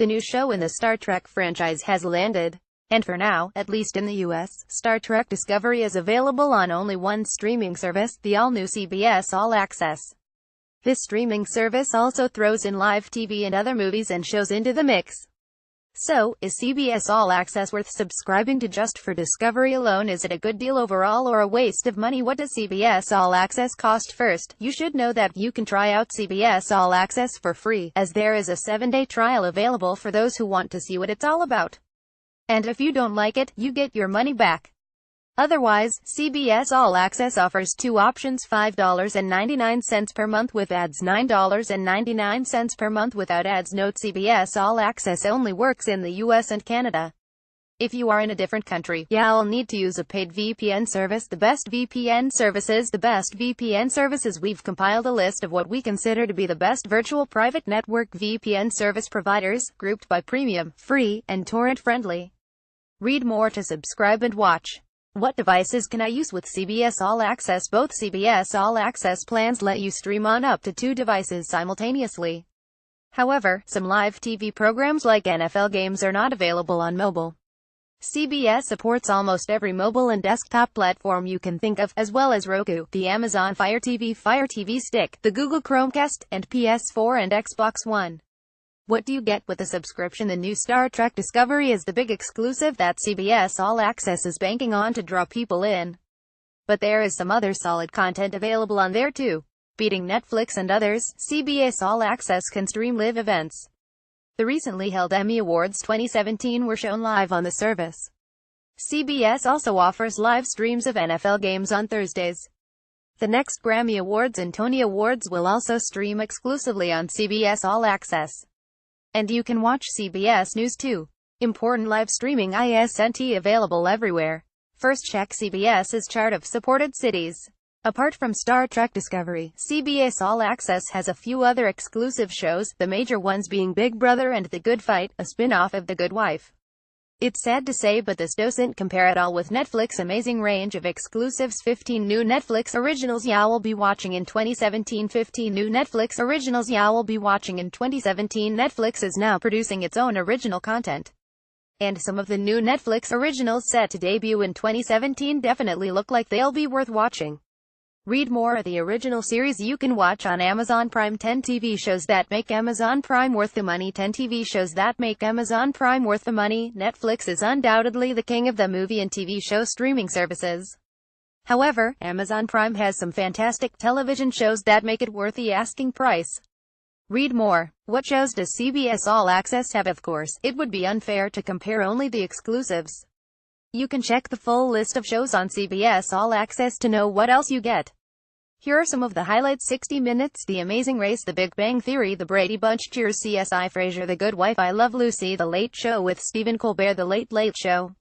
The new show in the Star Trek franchise has landed. And for now, at least in the US, Star Trek Discovery is available on only one streaming service, the all-new CBS All Access. This streaming service also throws in live TV and other movies and shows into the mix. So, is CBS All Access worth subscribing to just for Discovery alone? Is it a good deal overall or a waste of money? What does CBS All Access cost? First, you should know that you can try out CBS All Access for free, as there is a 7-day trial available for those who want to see what it's all about. And if you don't like it, you get your money back. Otherwise, CBS All Access offers two options: $5.99 per month with ads, $9.99 per month without ads. Note: CBS All Access only works in the US and Canada. If you are in a different country, you'll need to use a paid VPN service. The best VPN services. We've compiled a list of what we consider to be the best virtual private network VPN service providers, grouped by premium, free, and torrent-friendly. Read more to subscribe and watch. What devices can I use with CBS All Access? Both CBS All Access plans let you stream on up to 2 devices simultaneously. However, some live TV programs like NFL games are not available on mobile. CBS supports almost every mobile and desktop platform you can think of, as well as Roku, the Amazon Fire TV Stick, the Google Chromecast, and PS4 and Xbox One. What do you get with the subscription? The new Star Trek Discovery is the big exclusive that CBS All Access is banking on to draw people in. But there is some other solid content available on there too. Beating Netflix and others, CBS All Access can stream live events. The recently held Emmy Awards 2017 were shown live on the service. CBS also offers live streams of NFL games on Thursdays. The next Grammy Awards and Tony Awards will also stream exclusively on CBS All Access. And you can watch CBS News too. Important live streaming isn't available everywhere. First, check CBS's chart of supported cities. Apart from Star Trek Discovery, CBS All Access has a few other exclusive shows, the major ones being Big Brother and The Good Fight, a spin-off of The Good Wife. It's sad to say, but this doesn't compare at all with Netflix's amazing range of exclusives. 15 new Netflix originals you'll be watching in 2017. 15 new Netflix originals you'll be watching in 2017. Netflix is now producing its own original content. And some of the new Netflix originals set to debut in 2017 definitely look like they'll be worth watching. Read more of the original series you can watch on Amazon Prime. 10 TV shows that make Amazon Prime worth the money. 10 TV shows that make Amazon Prime worth the money. Netflix is undoubtedly the king of the movie and TV show streaming services. However, Amazon Prime has some fantastic television shows that make it worth the asking price. Read more. What shows does CBS All Access have? Of course, it would be unfair to compare only the exclusives. You can check the full list of shows on CBS All Access to know what else you get. Here are some of the highlights: 60 Minutes, The Amazing Race, The Big Bang Theory, The Brady Bunch, Cheers, CSI, Frasier, The Good Wife, I Love Lucy, The Late Show with Stephen Colbert, The Late Late Show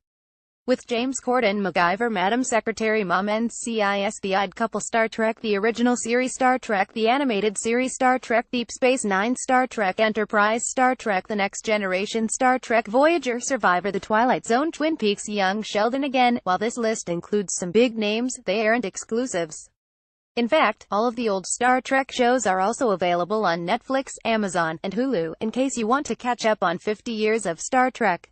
with James Corden, MacGyver, Madam Secretary, Mom, NCIS, The Odd Couple, Star Trek the Original Series, Star Trek the Animated Series, Star Trek Deep Space Nine, Star Trek Enterprise, Star Trek The Next Generation, Star Trek Voyager, Survivor, The Twilight Zone, Twin Peaks, Young Sheldon. Again, while this list includes some big names, they aren't exclusives. In fact, all of the old Star Trek shows are also available on Netflix, Amazon, and Hulu, in case you want to catch up on 50 years of Star Trek.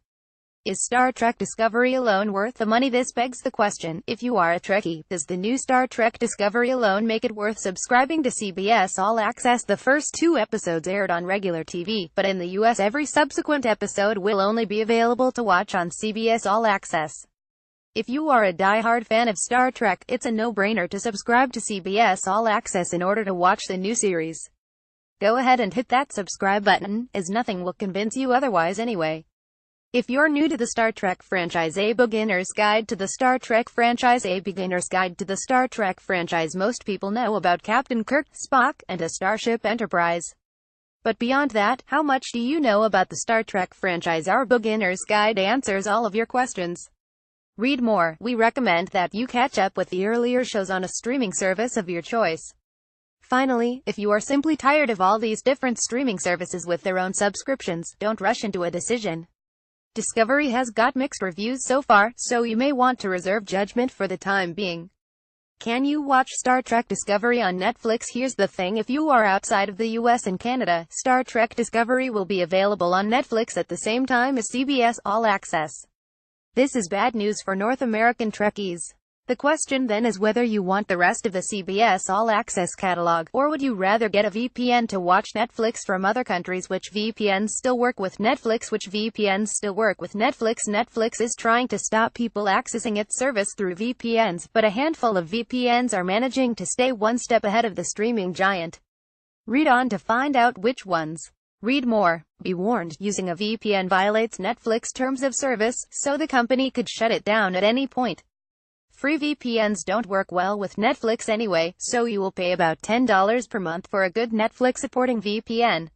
Is Star Trek Discovery alone worth the money? This begs the question. If you are a Trekkie, does the new Star Trek Discovery alone make it worth subscribing to CBS All Access? The first 2 episodes aired on regular TV, but in the US every subsequent episode will only be available to watch on CBS All Access. If you are a die-hard fan of Star Trek, it's a no-brainer to subscribe to CBS All Access in order to watch the new series. Go ahead and hit that subscribe button, as nothing will convince you otherwise anyway. If you're new to the Star Trek franchise, A Beginner's Guide to the Star Trek franchise. A Beginner's Guide to the Star Trek franchise. Most people know about Captain Kirk, Spock, and a Starship Enterprise. But beyond that, how much do you know about the Star Trek franchise? Our Beginner's Guide answers all of your questions. Read more. We recommend that you catch up with the earlier shows on a streaming service of your choice. Finally, if you are simply tired of all these different streaming services with their own subscriptions, don't rush into a decision. Discovery has got mixed reviews so far, so you may want to reserve judgment for the time being. Can you watch Star Trek Discovery on Netflix? Here's the thing, if you are outside of the US and Canada, Star Trek Discovery will be available on Netflix at the same time as CBS All Access. This is bad news for North American Trekkies. The question then is whether you want the rest of the CBS All Access catalog, or would you rather get a VPN to watch Netflix from other countries? Which VPNs still work with Netflix? Which VPNs still work with Netflix? Netflix is trying to stop people accessing its service through VPNs, but a handful of VPNs are managing to stay one step ahead of the streaming giant. Read on to find out which ones. Read more. Be warned, using a VPN violates Netflix terms of service, so the company could shut it down at any point. Free VPNs don't work well with Netflix anyway, so you will pay about $10 per month for a good Netflix-supporting VPN.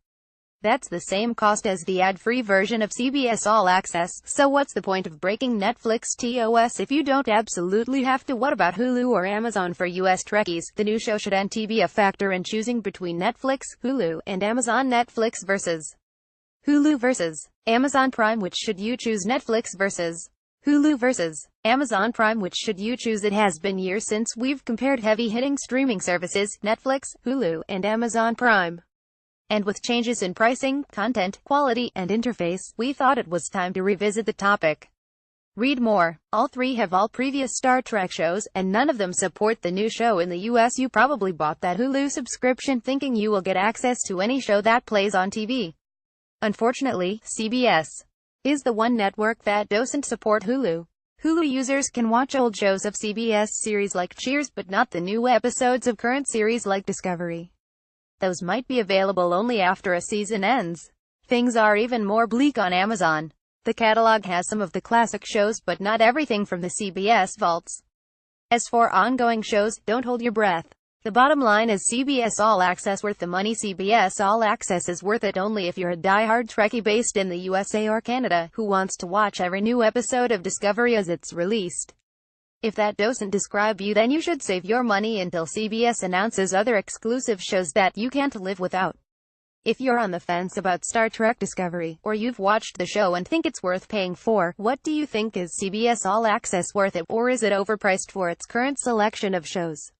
That's the same cost as the ad-free version of CBS All Access, so what's the point of breaking Netflix TOS if you don't absolutely have to? What about Hulu or Amazon for US Trekkies? The new show shouldn't be a factor in choosing between Netflix, Hulu, and Amazon. Netflix versus Hulu versus Amazon Prime. Which should you choose? Netflix versus Hulu versus Amazon Prime. Which should you choose? It has been years since we've compared heavy-hitting streaming services, Netflix, Hulu, and Amazon Prime. And with changes in pricing, content, quality, and interface, we thought it was time to revisit the topic. Read more. All three have all previous Star Trek shows, and none of them support the new show in the US. You probably bought that Hulu subscription thinking you will get access to any show that plays on TV. Unfortunately, CBS is the one network that doesn't support Hulu. Hulu users can watch old shows of CBS series like Cheers, but not the new episodes of current series like Discovery. Those might be available only after a season ends. Things are even more bleak on Amazon. The catalog has some of the classic shows, but not everything from the CBS vaults. As for ongoing shows, don't hold your breath. The bottom line is, CBS All Access worth the money? CBS All Access is worth it only if you're a die-hard Trekkie based in the USA or Canada, who wants to watch every new episode of Discovery as it's released. If that doesn't describe you, then you should save your money until CBS announces other exclusive shows that you can't live without. If you're on the fence about Star Trek Discovery, or you've watched the show and think it's worth paying for, what do you think? Is CBS All Access worth it, or is it overpriced for its current selection of shows?